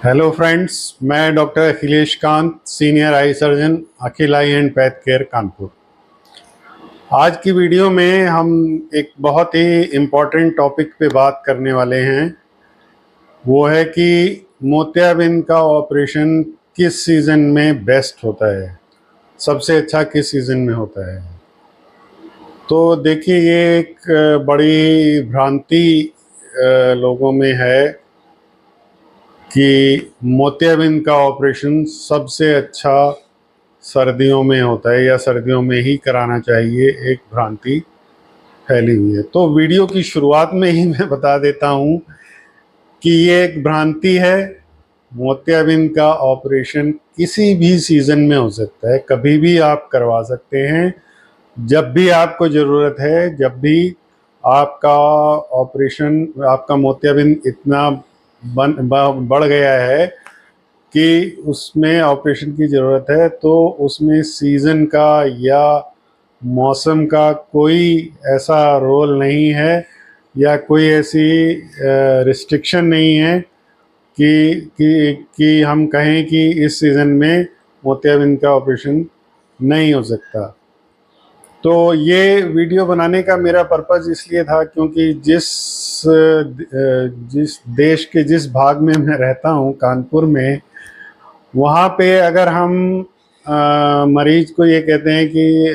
Hello friends, मैं doctor Akhilesh Kant, senior eye surgeon, Akhil I and path care, Kanpur. आज की video में हम एक बहुत ही इम्पोर्टेंट टॉपिक पे बात करने वाले हैं। वो है कि मोतियाबिंद का ऑपरेशन किस सीज़न में बेस्ट होता है, सबसे अच्छा किस सीज़न में होता है। तो देखिए, ये एक बड़ी भ्रांति लोगों में है कि मोतियाबिंद का ऑपरेशन सबसे अच्छा सर्दियों में होता है या सर्दियों में ही कराना चाहिए। एक भ्रांति फैली हुई है। तो वीडियो की शुरुआत में ही मैं बता देता हूँ कि ये एक भ्रांति है। मोतियाबिंद का ऑपरेशन किसी भी सीज़न में हो सकता है, कभी भी आप करवा सकते हैं। जब भी आपको ज़रूरत है, जब भी आपका ऑपरेशन, आपका मोतियाबिंद इतना बढ़ गया है कि उसमें ऑपरेशन की ज़रूरत है, तो उसमें सीज़न का या मौसम का कोई ऐसा रोल नहीं है या कोई ऐसी रिस्ट्रिक्शन नहीं है कि हम कहें कि इस सीज़न में मोतियाबिंद का ऑपरेशन नहीं हो सकता। तो ये वीडियो बनाने का मेरा पर्पज़ इसलिए था क्योंकि जिस देश के जिस भाग में मैं रहता हूँ, कानपुर में, वहाँ पे अगर हम मरीज को ये कहते हैं कि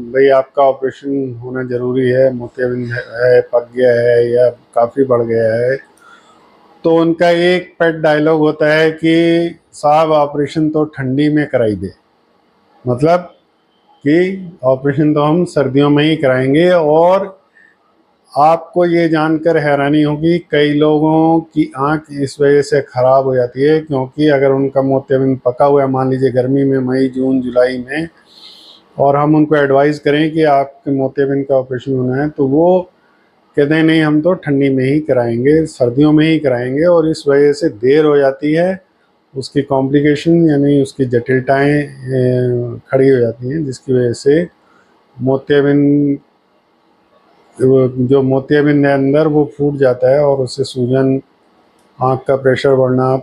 भाई आपका ऑपरेशन होना ज़रूरी है, मोतियाबिंद है, पक गया है या काफ़ी बढ़ गया है, तो उनका एक पेट डायलॉग होता है कि साहब ऑपरेशन तो ठंडी में कराई दे। मतलब कि ऑपरेशन तो हम सर्दियों में ही कराएंगे। और आपको ये जानकर हैरानी होगी, कई लोगों की आंख इस वजह से ख़राब हो जाती है क्योंकि अगर उनका मोतियाबिंद पका हुआ है, मान लीजिए गर्मी में, मई जून जुलाई में, और हम उनको एडवाइस करें कि आपके मोतियाबिंद का ऑपरेशन होना है, तो वो कहते हैं नहीं, हम तो ठंडी में ही कराएंगे, सर्दियों में ही कराएंगे। और इस वजह से देर हो जाती है, उसकी कॉम्प्लिकेशन यानी उसकी जटिलताएँ खड़ी हो जाती हैं, जिसकी वजह से मोतियाबिंद, जो मोतियाबिंद है अंदर, वो फूट जाता है और उससे सूजन, आँख का प्रेशर बढ़ना,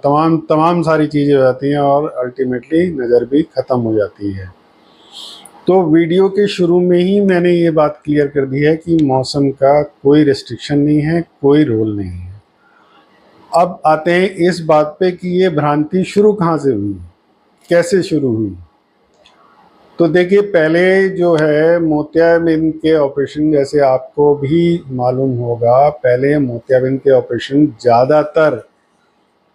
तमाम सारी चीज़ें हो जाती हैं और अल्टीमेटली नज़र भी ख़त्म हो जाती है। तो वीडियो के शुरू में ही मैंने ये बात क्लियर कर दी है कि मौसम का कोई रिस्ट्रिक्शन नहीं है, कोई रोल नहीं है। अब आते हैं इस बात पे कि ये भ्रांति शुरू कहाँ से हुई, कैसे शुरू हुई। तो देखिए, पहले जो है मोतियाबिंद के ऑपरेशन, जैसे आपको भी मालूम होगा, पहले मोतियाबिंद के ऑपरेशन ज़्यादातर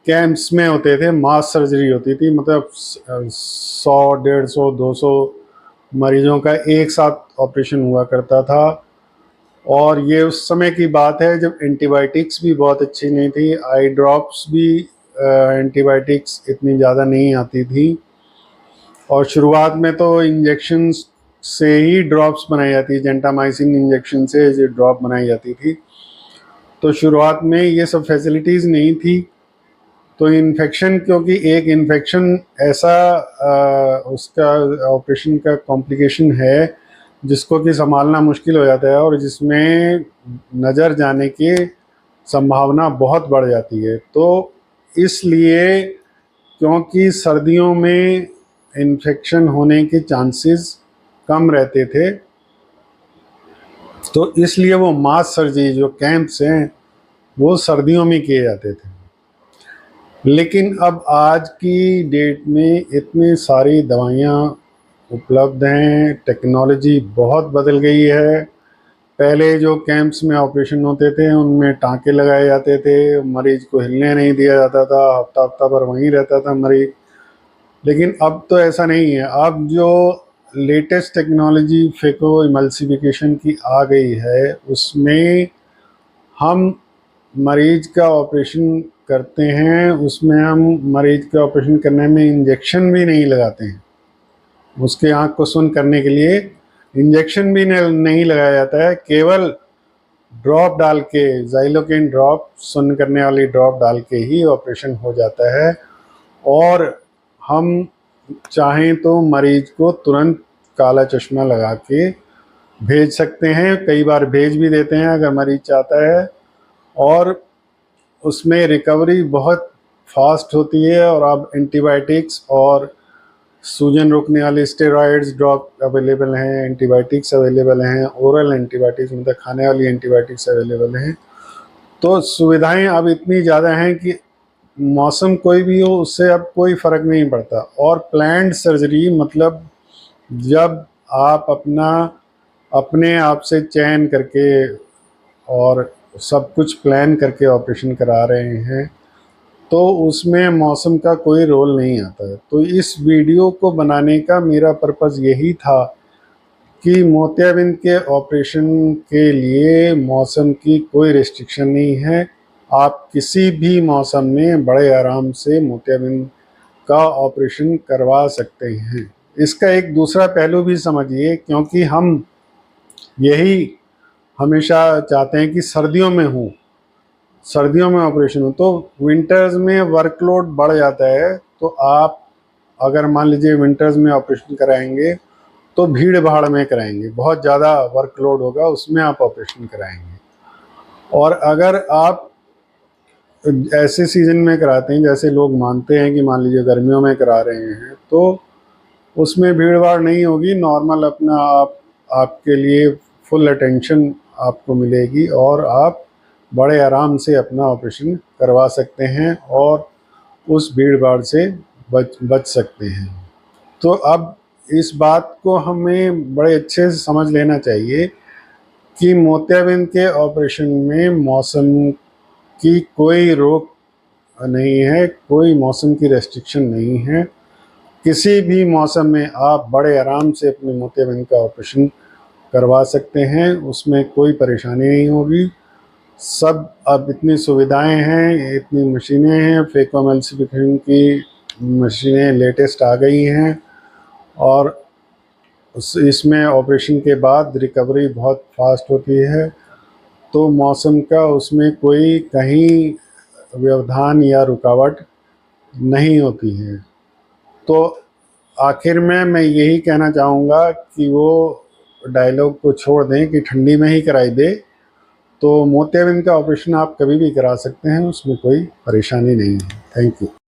कैंप्स में होते थे, मास सर्जरी होती थी। मतलब 100, 150, 200 मरीजों का एक साथ ऑपरेशन हुआ करता था। और ये उस समय की बात है जब एंटीबायोटिक्स भी बहुत अच्छी नहीं थी, आई ड्रॉप्स भी, एंटीबायोटिक्स इतनी ज़्यादा नहीं आती थी। और शुरुआत में तो इंजेक्शन से ही ड्रॉप्स बनाई जाती, जेंटामाइसिन इंजेक्शन से ये ड्रॉप बनाई जाती थी। तो शुरुआत में ये सब फैसिलिटीज़ नहीं थी। तो इन्फेक्शन, क्योंकि एक इन्फेक्शन ऐसा उसका ऑपरेशन का कॉम्प्लिकेशन है जिसको कि संभालना मुश्किल हो जाता है और जिसमें नज़र जाने की संभावना बहुत बढ़ जाती है। तो इसलिए, क्योंकि सर्दियों में इन्फेक्शन होने के चांसेस कम रहते थे, तो इसलिए वो मास सर्जरी, जो कैंप्स हैं, वो सर्दियों में किए जाते थे। लेकिन अब आज की डेट में इतनी सारी दवाइयाँ उपलब्ध हैं, टेक्नोलॉजी बहुत बदल गई है। पहले जो कैंप्स में ऑपरेशन होते थे उनमें टाँके लगाए जाते थे, मरीज को हिलने नहीं दिया जाता था, हफ्ता हफ्ता भर वहीं रहता था मरीज। लेकिन अब तो ऐसा नहीं है। अब जो लेटेस्ट टेक्नोलॉजी फेको इमल्सिफिकेशन की आ गई है, उसमें हम मरीज का ऑपरेशन करते हैं, उसमें हम मरीज का ऑपरेशन करने में इंजेक्शन भी नहीं लगाते हैं। उसके आँख को सुन्न करने के लिए इंजेक्शन भी नहीं लगाया जाता है, केवल ड्रॉप डाल के, ज़ाइलोकेन ड्रॉप, सुन्न करने वाली ड्रॉप डाल के ही ऑपरेशन हो जाता है। और हम चाहें तो मरीज को तुरंत काला चश्मा लगा के भेज सकते हैं, कई बार भेज भी देते हैं अगर मरीज चाहता है। और उसमें रिकवरी बहुत फास्ट होती है और अब एंटीबायोटिक्स और सूजन रोकने वाले स्टेरॉइड्स ड्रॉप अवेलेबल हैं, एंटीबायोटिक्स अवेलेबल हैं, ओरल एंटीबायोटिक्स मतलब खाने वाली एंटीबायोटिक्स अवेलेबल हैं। तो सुविधाएं अब इतनी ज़्यादा हैं कि मौसम कोई भी हो उससे अब कोई फ़र्क नहीं पड़ता। और प्लान्ड सर्जरी मतलब जब आप अपने आप से चयन करके और सब कुछ प्लान करके ऑपरेशन करा रहे हैं, तो उसमें मौसम का कोई रोल नहीं आता है। तो इस वीडियो को बनाने का मेरा पर्पज़ यही था कि मोतियाबिंद के ऑपरेशन के लिए मौसम की कोई रिस्ट्रिक्शन नहीं है। आप किसी भी मौसम में बड़े आराम से मोतियाबिंद का ऑपरेशन करवा सकते हैं। इसका एक दूसरा पहलू भी समझिए, क्योंकि हम यही हमेशा चाहते हैं कि सर्दियों में ऑपरेशन हो, तो विंटर्स में वर्कलोड बढ़ जाता है। तो आप अगर मान लीजिए विंटर्स में ऑपरेशन कराएंगे तो भीड़ भाड़ में कराएंगे, बहुत ज़्यादा वर्कलोड होगा, उसमें आप ऑपरेशन कराएंगे। और अगर आप ऐसे सीज़न में कराते हैं जैसे लोग मानते हैं कि मान लीजिए गर्मियों में करा रहे हैं, तो उसमें भीड़ भाड़ नहीं होगी, नॉर्मल अपना आपके लिए फुल अटेंशन आपको मिलेगी और आप बड़े आराम से अपना ऑपरेशन करवा सकते हैं और उस भीड़ भाड़ से बच सकते हैं। तो अब इस बात को हमें बड़े अच्छे से समझ लेना चाहिए कि मोतियाबिंद के ऑपरेशन में मौसम की कोई रोक नहीं है, कोई मौसम की रेस्ट्रिक्शन नहीं है। किसी भी मौसम में आप बड़े आराम से अपने मोतियाबिंद का ऑपरेशन करवा सकते हैं, उसमें कोई परेशानी नहीं होगी। सब अब इतनी सुविधाएं हैं, इतनी मशीनें हैं, फेकोएमल्सिफिकेशन की मशीनें लेटेस्ट आ गई हैं और इसमें ऑपरेशन के बाद रिकवरी बहुत फास्ट होती है। तो मौसम का उसमें कोई कहीं व्यवधान या रुकावट नहीं होती है। तो आखिर में मैं यही कहना चाहूँगा कि वो डायलॉग को छोड़ दें कि ठंडी में ही कराई दे। तो मोतियाबिंद का ऑपरेशन आप कभी भी करा सकते हैं, उसमें कोई परेशानी नहीं है। Thank you.